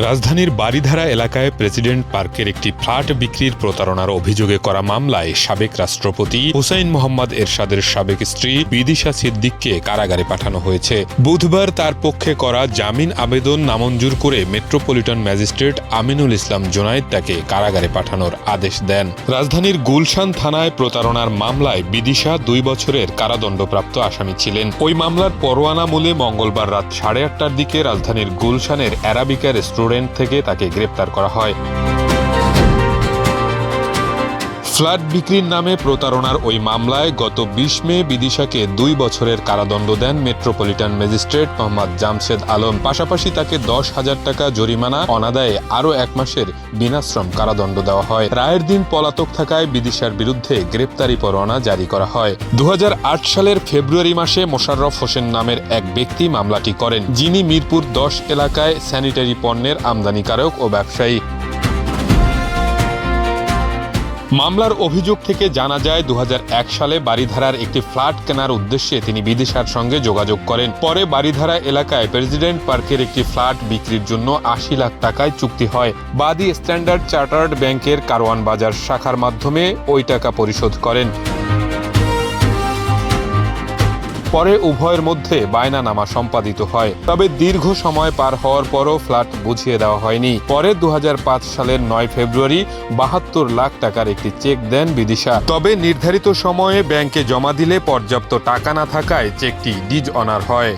রাজধানীর বারিধারা এলাকায় প্রেসিডেন্ট পার্কের একটি ফ্ল্যাট বিক্রির প্রতারণার অভিযোগে করা মামলায় সাবেক রাষ্ট্রপতি হুসাইন মোহাম্মদ এরশাদের সাবেক স্ত্রী বিদিশা সিদ্দিককে কারাগারে পাঠানো হয়েছে। বুধবার তার পক্ষে করা জামিন আবেদন নামঞ্জুর করে মেট্রোপলিটন ম্যাজিস্ট্রেট আমিনুল ইসলাম জোনায়েদ তাকে কারাগারে পাঠানোর আদেশ দেন। রাজধানীর গুলশান থানায় প্রতারণার মামলায় বিদিশা 2 বছরের কারাদণ্ডপ্রাপ্ত আসামি ছিলেন। ওই মামলার পরোয়ানা মূলে মঙ্গলবার রাত 8:30টার দিকে রাজধানীর গুলশানের অ্যারাবিকা রেস্টুরেন্ট থেকে তাকে গ্রেপ্তার করা হয়। ফ্ল্যাট বিক্রির নামে প্রতারণার ওই মামলায় গত 20 মে বিদিশাকে 2 বছরের কারাদণ্ড দেন মেট্রোপলিটন ম্যাজিস্ট্রেট মোহাম্মদ জামশেদ আলম। পাশাপাশি তাকে 10,000 টাকা জরিমানা, অনাদায়ে আরও 1 মাসের বিনাশ্রম কারাদণ্ড দেওয়া হয়। রায়ের দিন পলাতক থাকায় বিদিশার বিরুদ্ধে গ্রেপ্তারি পরোয়ানা জারি করা হয়। 2008 সালের ফেব্রুয়ারি মাসে মোশাররফ হোসেন নামের এক ব্যক্তি মামলাটি করেন, যিনি মিরপুর 10 এলাকায় স্যানিটারি পণ্যের আমদানিকারক ও ব্যবসায়ী। মামলার অভিযোগ থেকে জানা যায় 2001 সালে বারিধারার একটি ফ্ল্যাট কেনার উদ্দেশ্যে তিনি বিদিশার সঙ্গে যোগাযোগ করেন। পরে বারিধারা এলাকায় প্রেসিডেন্ট পার্কের একটি ফ্ল্যাট বিক্রির জন্য 80 লাখ টাকায় চুক্তি হয়। বাদী স্ট্যান্ডার্ড চার্টার্ড ব্যাংকের কারওয়ান বাজার শাখার মাধ্যমে ওই টাকা পরিশোধ করেন। পরে উভয়ের মধ্যে বায়নানামা সম্পাদিত হয়। তবে দীর্ঘ সময় পার হওয়ার পরও ফ্ল্যাট বুঝিয়ে দেওয়া হয়নি। পরে 2005 সালের 9 ফেব্রুয়ারি 72 লাখ টাকার একটি চেক দেন বিদিশা। তবে নির্ধারিত সময়ে ব্যাংকে জমা দিলে পর্যাপ্ত টাকা না থাকায় চেকটি ডিজ অনার হয়।